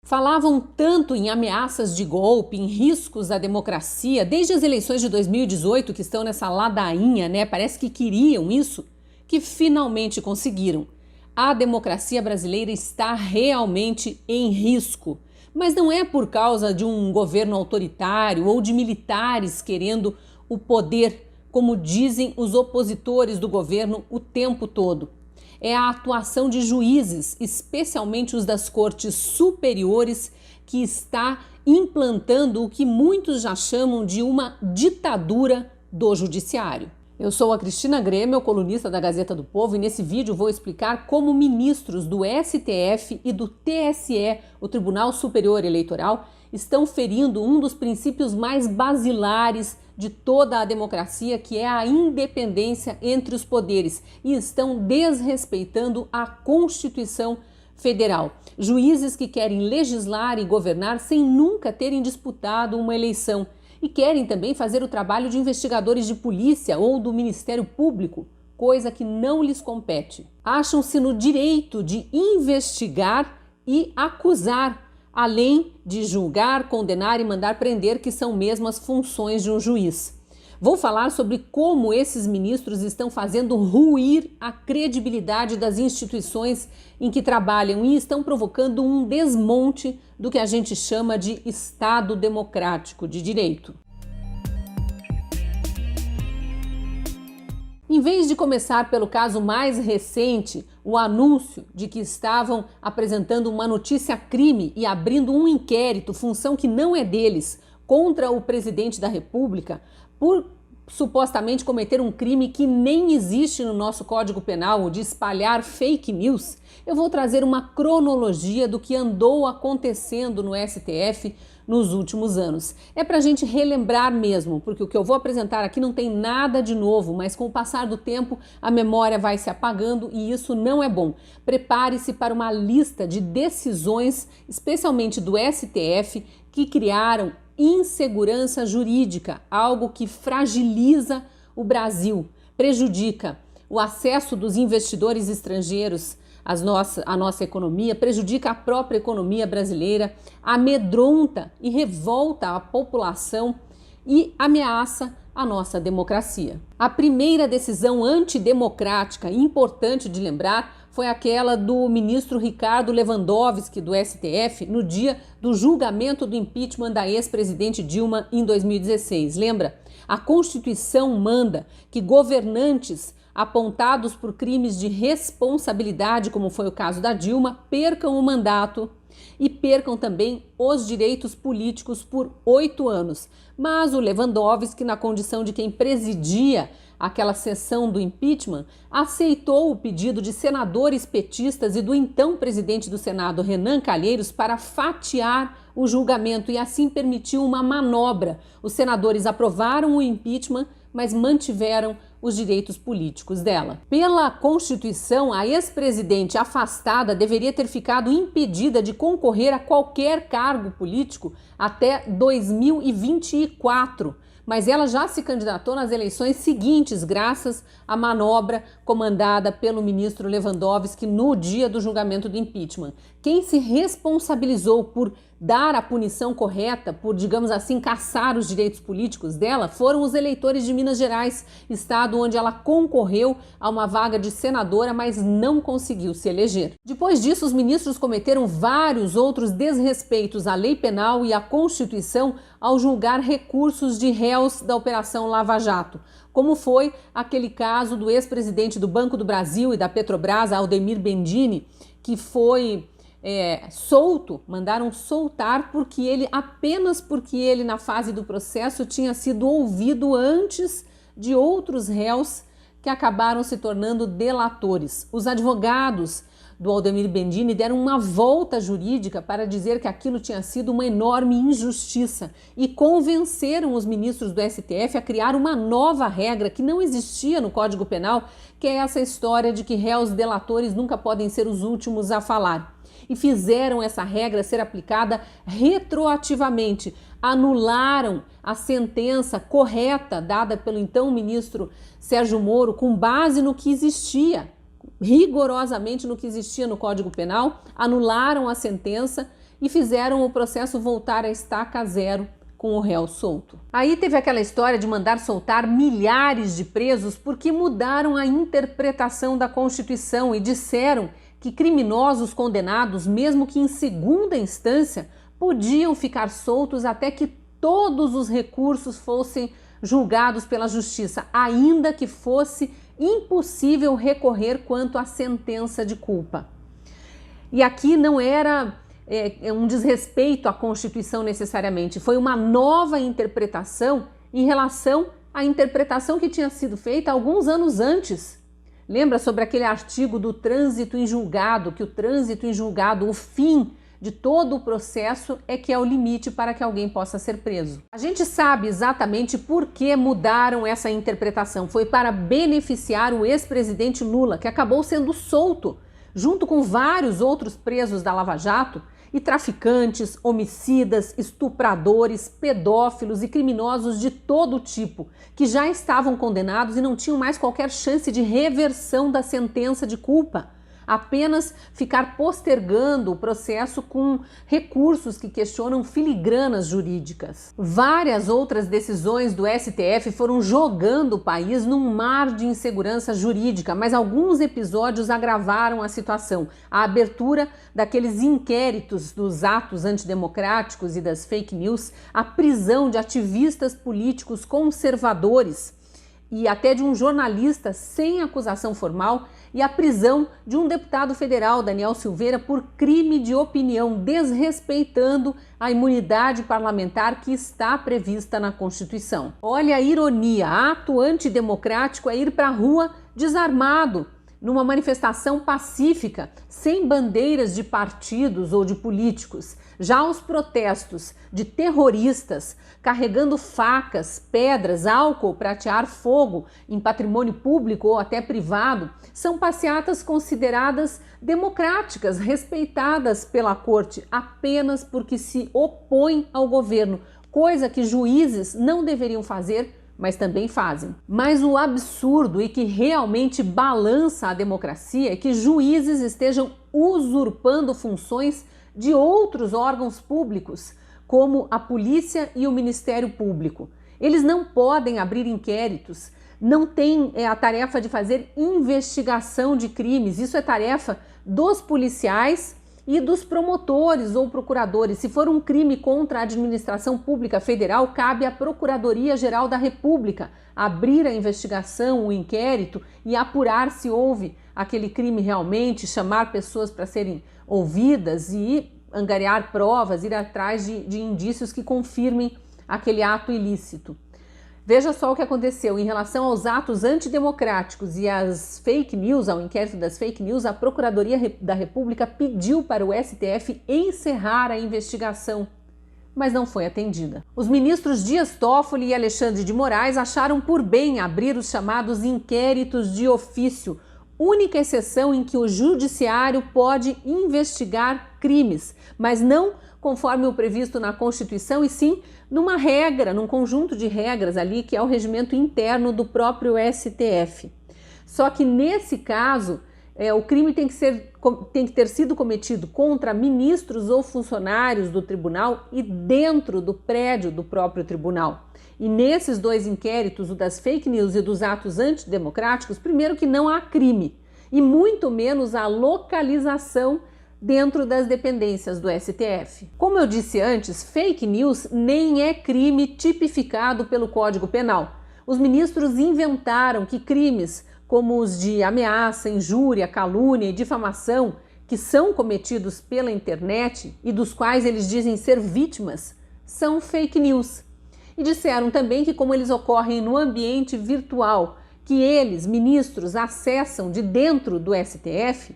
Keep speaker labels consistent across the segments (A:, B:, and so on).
A: Falavam tanto em ameaças de golpe, em riscos à democracia, desde as eleições de 2018, que estão nessa ladainha, né? Parece que queriam isso, que finalmente conseguiram. A democracia brasileira está realmente em risco. Mas não é por causa de um governo autoritário ou de militares querendo o poder, como dizem os opositores do governo o tempo todo. É a atuação de juízes, especialmente os das cortes superiores, que está implantando o que muitos já chamam de uma ditadura do judiciário. Eu sou a Cristina Grêmio, colunista da Gazeta do Povo, e nesse vídeo vou explicar como ministros do STF e do TSE, o Tribunal Superior Eleitoral, estão ferindo um dos princípios mais basilares de toda a democracia, que é a independência entre os poderes, e estão desrespeitando a Constituição Federal. Juízes que querem legislar e governar sem nunca terem disputado uma eleição e querem também fazer o trabalho de investigadores de polícia ou do Ministério Público, coisa que não lhes compete. Acham-se no direito de investigar e acusar, além de julgar, condenar e mandar prender, que são mesmo as funções de um juiz. Vou falar sobre como esses ministros estão fazendo ruir a credibilidade das instituições em que trabalham e estão provocando um desmonte do que a gente chama de Estado democrático de direito. Em vez de começar pelo caso mais recente, o anúncio de que estavam apresentando uma notícia-crime e abrindo um inquérito, função que não é deles, contra o presidente da República, por supostamente cometer um crime que nem existe no nosso Código Penal, o de espalhar fake news, eu vou trazer uma cronologia do que andou acontecendo no STF nos últimos anos. É para a gente relembrar mesmo, porque o que eu vou apresentar aqui não tem nada de novo, mas com o passar do tempo a memória vai se apagando e isso não é bom. Prepare-se para uma lista de decisões, especialmente do STF, que criaram insegurança jurídica, algo que fragiliza o Brasil, prejudica o acesso dos investidores estrangeiros à nossa economia, prejudica a própria economia brasileira, amedronta e revolta a população e ameaça a nossa democracia. A primeira decisão antidemocrática importante de lembrar foi aquela do ministro Ricardo Lewandowski do STF no dia do julgamento do impeachment da ex-presidente Dilma em 2016. Lembra? A Constituição manda que governantes apontados por crimes de responsabilidade, como foi o caso da Dilma, percam o mandato e percam também os direitos políticos por 8 anos. Mas o Lewandowski, na condição de quem presidia aquela sessão do impeachment, aceitou o pedido de senadores petistas e do então presidente do Senado, Renan Calheiros, para fatiar o julgamento e assim permitiu uma manobra. Os senadores aprovaram o impeachment, mas mantiveram os direitos políticos dela. Pela Constituição, a ex-presidente afastada deveria ter ficado impedida de concorrer a qualquer cargo político até 2024, mas ela já se candidatou nas eleições seguintes, graças à manobra comandada pelo ministro Lewandowski no dia do julgamento do impeachment. Quem se responsabilizou por dar a punição correta, por, digamos assim, caçar os direitos políticos dela, foram os eleitores de Minas Gerais, estado onde ela concorreu a uma vaga de senadora, mas não conseguiu se eleger. Depois disso, os ministros cometeram vários outros desrespeitos à lei penal e à Constituição ao julgar recursos de réus da Operação Lava Jato, como foi aquele caso do ex-presidente do Banco do Brasil e da Petrobras, Aldemir Bendini, que foi solto, mandaram soltar apenas porque ele, na fase do processo, tinha sido ouvido antes de outros réus que acabaram se tornando delatores. Os advogados do Aldemir Bendini deram uma volta jurídica para dizer que aquilo tinha sido uma enorme injustiça e convenceram os ministros do STF a criar uma nova regra que não existia no Código Penal, que é essa história de que réus delatores nunca podem ser os últimos a falar. E fizeram essa regra ser aplicada retroativamente, anularam a sentença correta dada pelo então ministro Sérgio Moro com base no que existia, rigorosamente no que existia no Código Penal, anularam a sentença e fizeram o processo voltar a estaca zero com o réu solto. Aí teve aquela história de mandar soltar milhares de presos porque mudaram a interpretação da Constituição e disseram que criminosos condenados, mesmo que em segunda instância, podiam ficar soltos até que todos os recursos fossem julgados pela justiça, ainda que fosse impossível recorrer quanto à sentença de culpa. E aqui não era um desrespeito à Constituição necessariamente, foi uma nova interpretação em relação à interpretação que tinha sido feita alguns anos antes. Lembra sobre aquele artigo do trânsito em julgado, que o trânsito em julgado, o fim de todo o processo é que é o limite para que alguém possa ser preso. A gente sabe exatamente por que mudaram essa interpretação. Foi para beneficiar o ex-presidente Lula, que acabou sendo solto, junto com vários outros presos da Lava Jato, e traficantes, homicidas, estupradores, pedófilos e criminosos de todo tipo, que já estavam condenados e não tinham mais qualquer chance de reversão da sentença de culpa. Apenas ficar postergando o processo com recursos que questionam filigranas jurídicas. Várias outras decisões do STF foram jogando o país num mar de insegurança jurídica, mas alguns episódios agravaram a situação. A abertura daqueles inquéritos dos atos antidemocráticos e das fake news, a prisão de ativistas políticos conservadores e até de um jornalista sem acusação formal, e a prisão de um deputado federal, Daniel Silveira, por crime de opinião, desrespeitando a imunidade parlamentar que está prevista na Constituição. Olha a ironia, ato antidemocrático é ir para a rua desarmado, numa manifestação pacífica, sem bandeiras de partidos ou de políticos. Já os protestos de terroristas carregando facas, pedras, álcool para atear fogo em patrimônio público ou até privado são passeatas consideradas democráticas, respeitadas pela corte apenas porque se opõem ao governo, coisa que juízes não deveriam fazer, mas também fazem. Mas o absurdo e que realmente balança a democracia é que juízes estejam usurpando funções de outros órgãos públicos, como a polícia e o Ministério Público. Eles não podem abrir inquéritos, não têm a tarefa de fazer investigação de crimes, isso é tarefa dos policiais e dos promotores ou procuradores. Se for um crime contra a administração pública federal, cabe à Procuradoria-Geral da República abrir a investigação, o inquérito e apurar se houve aquele crime realmente, chamar pessoas para serem ouvidas e angariar provas, ir atrás de indícios que confirmem aquele ato ilícito. Veja só o que aconteceu em relação aos atos antidemocráticos e às fake news, ao inquérito das fake news, a Procuradoria da República pediu para o STF encerrar a investigação, mas não foi atendida. Os ministros Dias Toffoli e Alexandre de Moraes acharam por bem abrir os chamados inquéritos de ofício, única exceção em que o judiciário pode investigar crimes, mas não conforme o previsto na Constituição, e sim numa regra, num conjunto de regras ali que é o regimento interno do próprio STF. Só que nesse caso, o crime tem que ter sido cometido contra ministros ou funcionários do tribunal e dentro do prédio do próprio tribunal. E nesses dois inquéritos, o das fake news e dos atos antidemocráticos, primeiro que não há crime, e muito menos a localização dentro das dependências do STF. Como eu disse antes, fake news nem é crime tipificado pelo Código Penal. Os ministros inventaram que crimes como os de ameaça, injúria, calúnia e difamação, que são cometidos pela internet e dos quais eles dizem ser vítimas, são fake news. E disseram também que, como eles ocorrem no ambiente virtual, que eles, ministros, acessam de dentro do STF,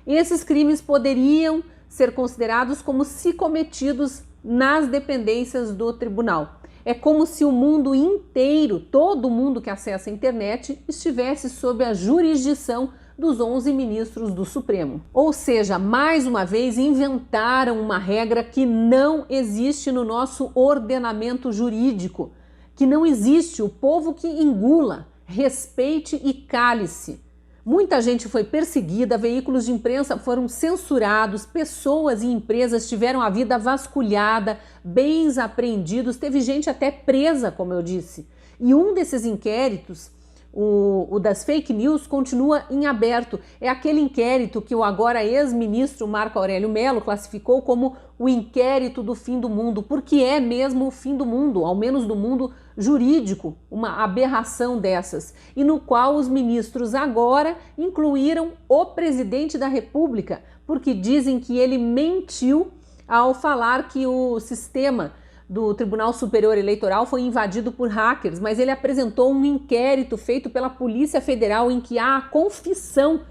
A: esses crimes poderiam ser considerados como se cometidos nas dependências do tribunal. É como se o mundo inteiro, todo mundo que acessa a internet, estivesse sob a jurisdição dos 11 ministros do Supremo. Ou seja, mais uma vez inventaram uma regra que não existe no nosso ordenamento jurídico, que não existe. O povo que engula, respeite e cale-se. Muita gente foi perseguida, veículos de imprensa foram censurados, pessoas e empresas tiveram a vida vasculhada, bens apreendidos, teve gente até presa, como eu disse. E um desses inquéritos, o das fake news, continua em aberto. É aquele inquérito que o agora ex-ministro Marco Aurélio Mello classificou como o inquérito do fim do mundo, porque é mesmo o fim do mundo, ao menos do mundo jurídico, uma aberração dessas, e no qual os ministros agora incluíram o presidente da República, porque dizem que ele mentiu ao falar que o sistema do Tribunal Superior Eleitoral foi invadido por hackers, mas ele apresentou um inquérito feito pela Polícia Federal em que há a confissão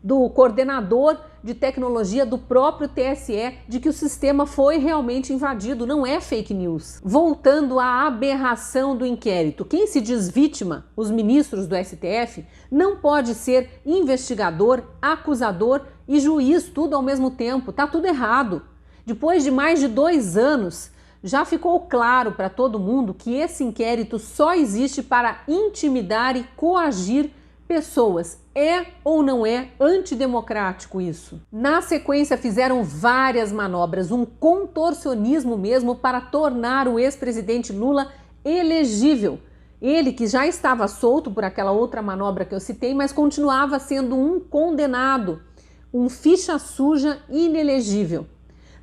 A: do coordenador de tecnologia do próprio TSE de que o sistema foi realmente invadido, não é fake news. Voltando à aberração do inquérito, quem se diz vítima, os ministros do STF, não pode ser investigador, acusador e juiz tudo ao mesmo tempo, tá tudo errado. Depois de mais de 2 anos, já ficou claro para todo mundo que esse inquérito só existe para intimidar e coagir pessoas. É ou não é antidemocrático isso? Na sequência, fizeram várias manobras, um contorcionismo mesmo para tornar o ex-presidente Lula elegível. Ele que já estava solto por aquela outra manobra que eu citei, mas continuava sendo um condenado, um ficha suja inelegível.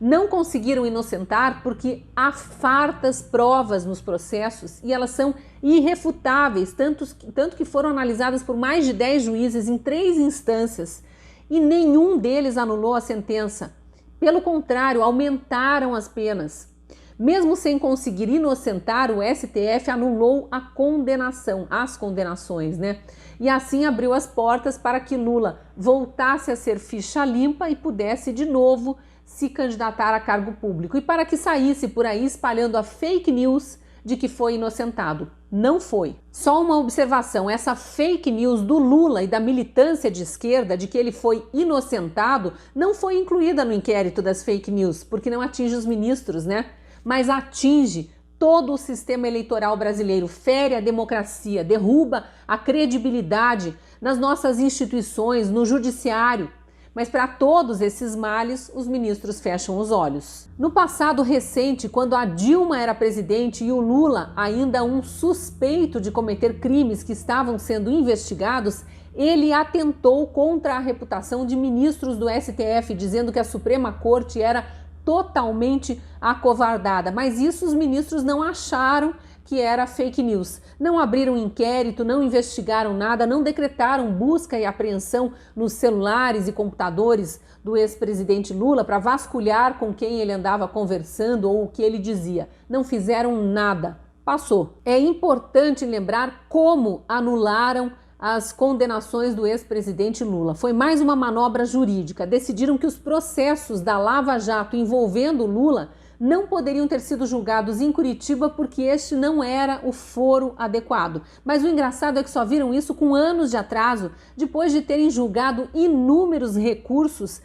A: Não conseguiram inocentar porque há fartas provas nos processos e elas são irrefutáveis, tanto que foram analisadas por mais de 10 juízes em 3 instâncias e nenhum deles anulou a sentença. Pelo contrário, aumentaram as penas. Mesmo sem conseguir inocentar, o STF anulou a condenação, as condenações, né? E assim abriu as portas para que Lula voltasse a ser ficha limpa e pudesse de novo se candidatar a cargo público e para que saísse por aí espalhando a fake news de que foi inocentado. Não foi. Só uma observação, essa fake news do Lula e da militância de esquerda de que ele foi inocentado não foi incluída no inquérito das fake news, porque não atinge os ministros, né? Mas atinge todo o sistema eleitoral brasileiro, fere a democracia, derruba a credibilidade nas nossas instituições, no judiciário. Mas para todos esses males, os ministros fecham os olhos. No passado recente, quando a Dilma era presidente e o Lula ainda um suspeito de cometer crimes que estavam sendo investigados, ele atentou contra a reputação de ministros do STF, dizendo que a Suprema Corte era totalmente acovardada. Mas isso os ministros não acharam que era fake news. Não abriram inquérito, não investigaram nada, não decretaram busca e apreensão nos celulares e computadores do ex-presidente Lula para vasculhar com quem ele andava conversando ou o que ele dizia. Não fizeram nada. Passou. É importante lembrar como anularam as condenações do ex-presidente Lula. Foi mais uma manobra jurídica. Decidiram que os processos da Lava Jato envolvendo Lula não poderiam ter sido julgados em Curitiba porque este não era o foro adequado. Mas o engraçado é que só viram isso com anos de atraso, depois de terem julgado inúmeros recursos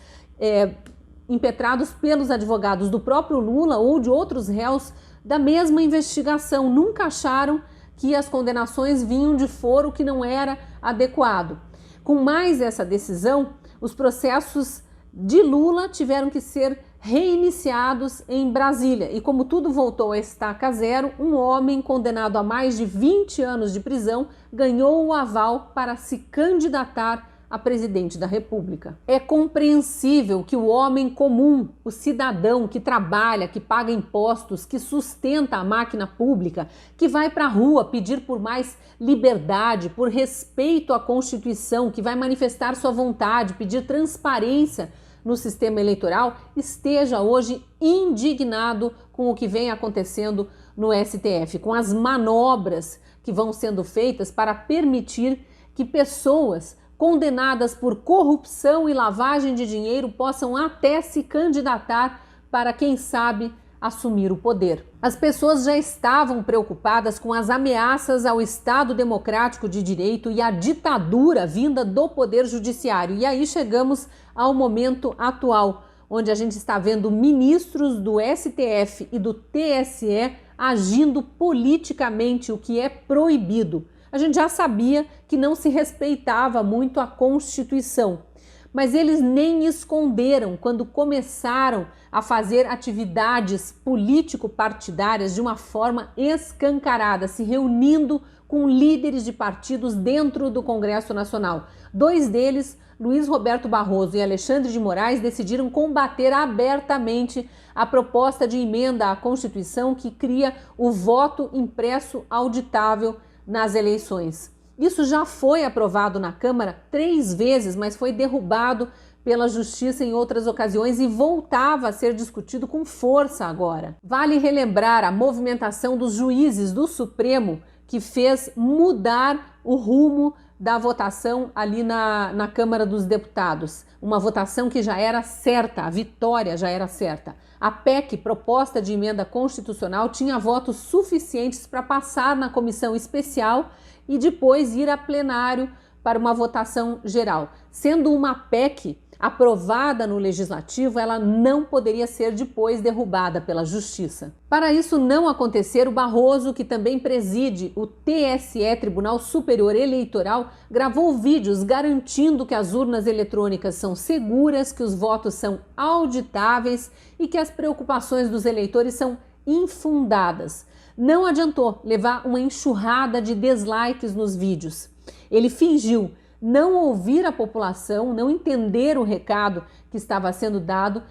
A: impetrados pelos advogados do próprio Lula ou de outros réus da mesma investigação. Nunca acharam que as condenações vinham de foro que não era adequado. Com mais essa decisão, os processos de Lula tiveram que ser reiniciados em Brasília. E como tudo voltou a estaca zero, um homem condenado a mais de 20 anos de prisão ganhou o aval para se candidatar a presidente da República. É compreensível que o homem comum, o cidadão que trabalha, que paga impostos, que sustenta a máquina pública, que vai para a rua pedir por mais liberdade, por respeito à Constituição, que vai manifestar sua vontade, pedir transparência no sistema eleitoral, esteja hoje indignado com o que vem acontecendo no STF, com as manobras que vão sendo feitas para permitir que pessoas condenadas por corrupção e lavagem de dinheiro possam até se candidatar para, quem sabe, assumir o poder. As pessoas já estavam preocupadas com as ameaças ao Estado Democrático de Direito e à ditadura vinda do Poder Judiciário. E aí chegamos ao momento atual, onde a gente está vendo ministros do STF e do TSE agindo politicamente, o que é proibido. A gente já sabia que não se respeitava muito a Constituição, mas eles nem esconderam quando começaram a fazer atividades político-partidárias de uma forma escancarada, se reunindo com líderes de partidos dentro do Congresso Nacional. Dois deles, Luiz Roberto Barroso e Alexandre de Moraes, decidiram combater abertamente a proposta de emenda à Constituição que cria o voto impresso auditável nas eleições. Isso já foi aprovado na Câmara 3 vezes, mas foi derrubado pela Justiça em outras ocasiões e voltava a ser discutido com força agora. Vale relembrar a movimentação dos juízes do Supremo que fez mudar o rumo da votação ali na Câmara dos Deputados. Uma votação que já era certa, a vitória já era certa. A PEC, proposta de emenda constitucional, tinha votos suficientes para passar na comissão especial e depois ir a plenário para uma votação geral. Sendo uma PEC aprovada no Legislativo, ela não poderia ser depois derrubada pela Justiça. Para isso não acontecer, o Barroso, que também preside o TSE, Tribunal Superior Eleitoral, gravou vídeos garantindo que as urnas eletrônicas são seguras, que os votos são auditáveis e que as preocupações dos eleitores são infundadas. Não adiantou levar uma enxurrada de dislikes nos vídeos. Ele fingiu não ouvir a população, não entender o recado que estava sendo dado,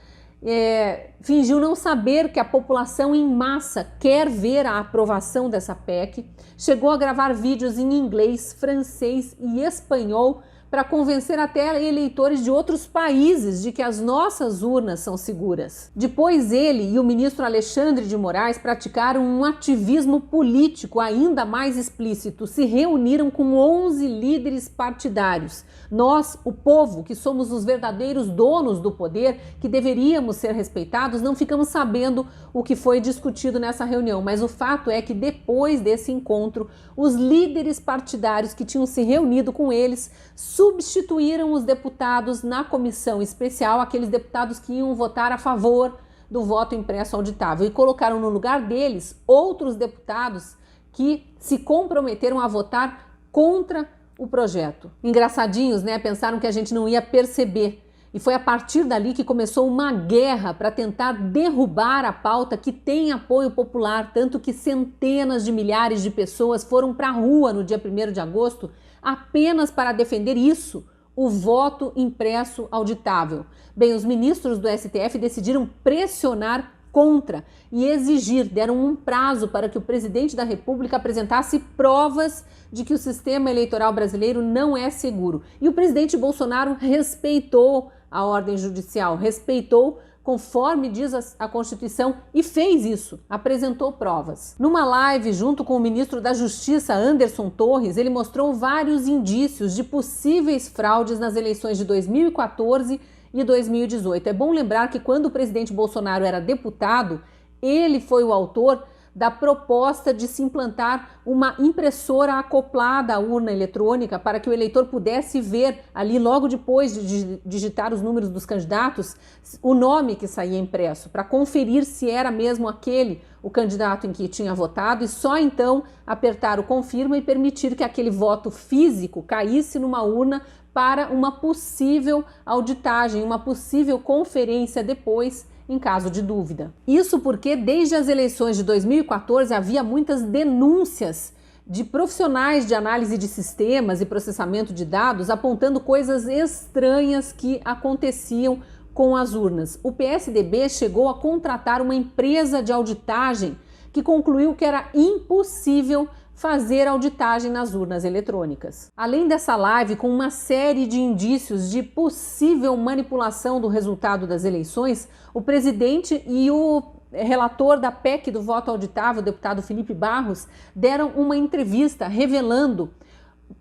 A: fingiu não saber que a população em massa quer ver a aprovação dessa PEC, chegou a gravar vídeos em inglês, francês e espanhol para convencer até eleitores de outros países de que as nossas urnas são seguras. Depois ele e o ministro Alexandre de Moraes praticaram um ativismo político ainda mais explícito, se reuniram com 11 líderes partidários. Nós, o povo, que somos os verdadeiros donos do poder, que deveríamos ser respeitados, não ficamos sabendo o que foi discutido nessa reunião, mas o fato é que depois desse encontro, os líderes partidários que tinham se reunido com eles substituíram os deputados na comissão especial, aqueles deputados que iam votar a favor do voto impresso auditável, e colocaram no lugar deles outros deputados que se comprometeram a votar contra o projeto. Engraçadinhos, né? Pensaram que a gente não ia perceber. E foi a partir dali que começou uma guerra para tentar derrubar a pauta que tem apoio popular, tanto que centenas de milhares de pessoas foram para a rua no dia 1º de agosto apenas para defender isso, o voto impresso auditável. Bem, os ministros do STF decidiram pressionar contra e exigir, deram um prazo para que o presidente da República apresentasse provas de que o sistema eleitoral brasileiro não é seguro. E o presidente Bolsonaro respeitou a ordem judicial, respeitou conforme diz a Constituição e fez isso, apresentou provas. Numa live junto com o ministro da Justiça, Anderson Torres, ele mostrou vários indícios de possíveis fraudes nas eleições de 2014 e 2018. É bom lembrar que quando o presidente Bolsonaro era deputado, ele foi o autor da proposta de se implantar uma impressora acoplada à urna eletrônica para que o eleitor pudesse ver ali logo depois de digitar os números dos candidatos o nome que saía impresso, para conferir se era mesmo aquele o candidato em que tinha votado e só então apertar o confirma e permitir que aquele voto físico caísse numa urna para uma possível auditagem, uma possível conferência depois em caso de dúvida. Isso porque desde as eleições de 2014 havia muitas denúncias de profissionais de análise de sistemas e processamento de dados apontando coisas estranhas que aconteciam com as urnas. O PSDB chegou a contratar uma empresa de auditagem que concluiu que era impossível fazer auditagem nas urnas eletrônicas. Além dessa live, com uma série de indícios de possível manipulação do resultado das eleições, o presidente e o relator da PEC do voto auditável, o deputado Felipe Barros, deram uma entrevista revelando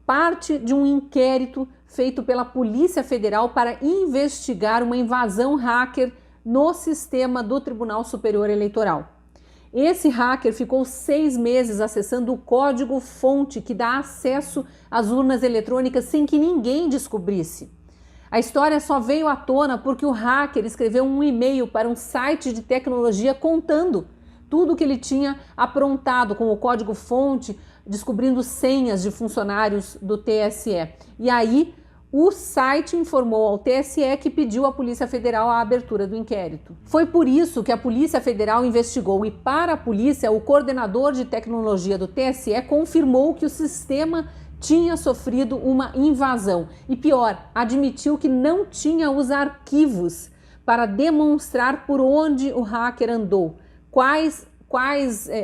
A: parte de um inquérito feito pela Polícia Federal para investigar uma invasão hacker no sistema do Tribunal Superior Eleitoral. Esse hacker ficou 6 meses acessando o código-fonte que dá acesso às urnas eletrônicas sem que ninguém descobrisse. A história só veio à tona porque o hacker escreveu um e-mail para um site de tecnologia contando tudo que ele tinha aprontado com o código-fonte, descobrindo senhas de funcionários do TSE. E aí o site informou ao TSE que pediu à Polícia Federal a abertura do inquérito. Foi por isso que a Polícia Federal investigou e, para a polícia, o coordenador de tecnologia do TSE confirmou que o sistema tinha sofrido uma invasão e, pior, admitiu que não tinha os arquivos para demonstrar por onde o hacker andou, quais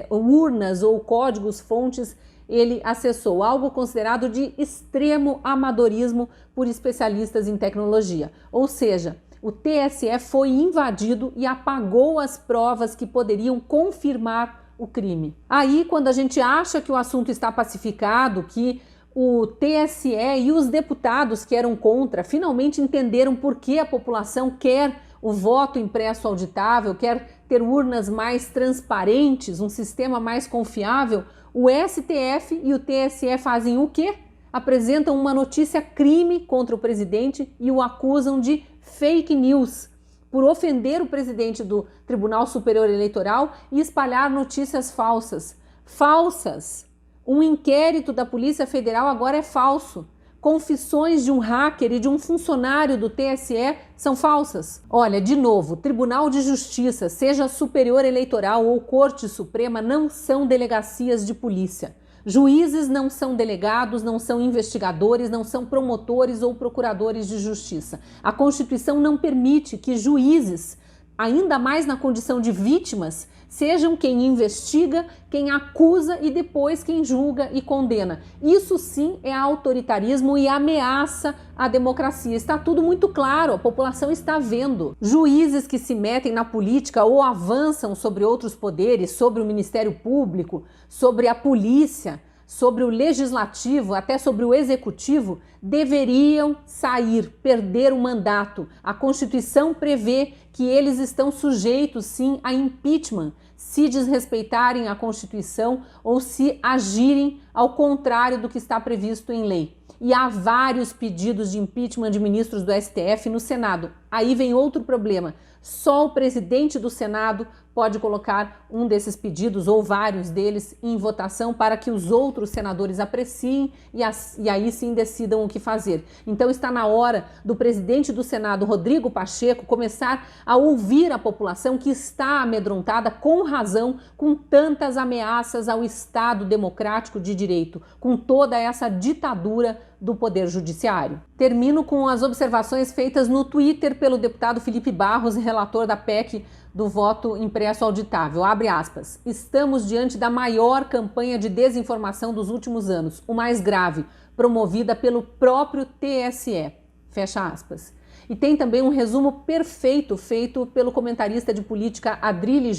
A: urnas ou códigos-fontes ele acessou, algo considerado de extremo amadorismo por especialistas em tecnologia. Ou seja, o TSE foi invadido e apagou as provas que poderiam confirmar o crime. Aí, quando a gente acha que o assunto está pacificado, que o TSE e os deputados que eram contra finalmente entenderam por que a população quer o voto impresso auditável, quer ter urnas mais transparentes, um sistema mais confiável, o STF e o TSE fazem o quê? Apresentam uma notícia crime contra o presidente e o acusam de fake news, por ofender o presidente do Tribunal Superior Eleitoral e espalhar notícias falsas. Falsas! Um inquérito da Polícia Federal agora é falso. Confissões de um hacker e de um funcionário do TSE são falsas. Olha, de novo, Tribunal de Justiça, seja Superior Eleitoral ou Corte Suprema, não são delegacias de polícia. Juízes não são delegados, não são investigadores, não são promotores ou procuradores de justiça. A Constituição não permite que juízes, ainda mais na condição de vítimas, sejam quem investiga, quem acusa e depois quem julga e condena. Isso sim é autoritarismo e ameaça à democracia. Está tudo muito claro, a população está vendo. Juízes que se metem na política ou avançam sobre outros poderes, sobre o Ministério Público, sobre a polícia, sobre o legislativo, até sobre o executivo, deveriam sair, perder o mandato. A Constituição prevê que eles estão sujeitos, sim, a impeachment, se desrespeitarem a Constituição ou se agirem ao contrário do que está previsto em lei. E há vários pedidos de impeachment de ministros do STF no Senado. Aí vem outro problema. Só o presidente do Senado pode colocar um desses pedidos ou vários deles em votação para que os outros senadores apreciem e aí sim decidam o que fazer. Então está na hora do presidente do Senado, Rodrigo Pacheco, começar a ouvir a população que está amedrontada com razão com tantas ameaças ao Estado democrático de direito, com toda essa ditadura do Poder Judiciário. Termino com as observações feitas no Twitter pelo deputado Felipe Barros, relator da PEC do voto impresso auditável. Abre aspas. Estamos diante da maior campanha de desinformação dos últimos anos, o mais grave, promovida pelo próprio TSE. Fecha aspas. E tem também um resumo perfeito feito pelo comentarista de política Adriles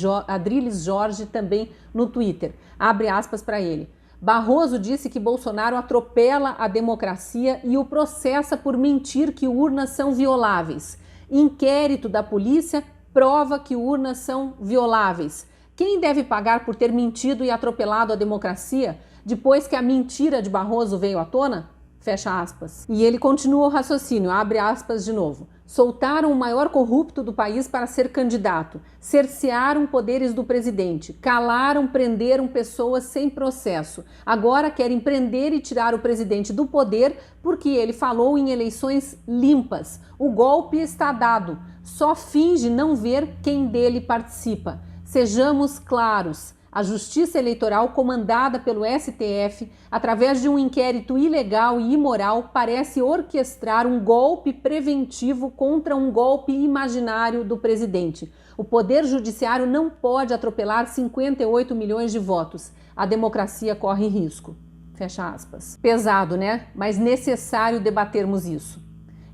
A: Jorge, também no Twitter. Abre aspas para ele. Barroso disse que Bolsonaro atropela a democracia e o processa por mentir que urnas são violáveis. Inquérito da polícia prova que urnas são violáveis. Quem deve pagar por ter mentido e atropelado a democracia depois que a mentira de Barroso veio à tona? Fecha aspas. E ele continua o raciocínio, abre aspas de novo. Soltaram o maior corrupto do país para ser candidato, cercearam poderes do presidente, calaram, prenderam pessoas sem processo. Agora querem prender e tirar o presidente do poder porque ele falou em eleições limpas. O golpe está dado, só finge não ver quem dele participa. Sejamos claros. A Justiça Eleitoral, comandada pelo STF, através de um inquérito ilegal e imoral, parece orquestrar um golpe preventivo contra um golpe imaginário do presidente. O Poder Judiciário não pode atropelar 58 milhões de votos. A democracia corre risco. Fecha aspas. Pesado, né? Mas necessário debatermos isso.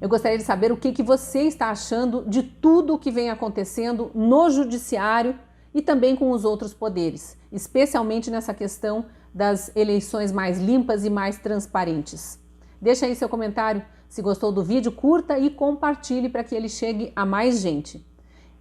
A: Eu gostaria de saber o que você está achando de tudo o que vem acontecendo no Judiciário e também com os outros poderes, especialmente nessa questão das eleições mais limpas e mais transparentes. Deixa aí seu comentário, se gostou do vídeo, curta e compartilhe para que ele chegue a mais gente.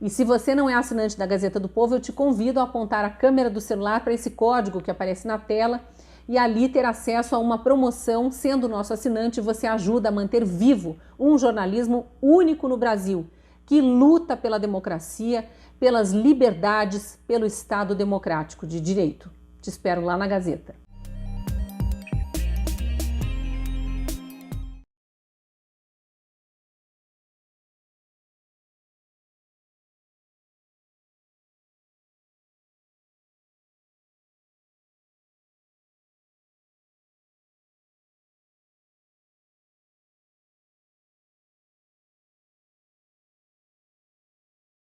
A: E se você não é assinante da Gazeta do Povo, eu te convido a apontar a câmera do celular para esse código que aparece na tela e ali ter acesso a uma promoção. Sendo nosso assinante, você ajuda a manter vivo um jornalismo único no Brasil, que luta pela democracia, pelas liberdades, pelo Estado democrático de direito. Te espero lá na Gazeta.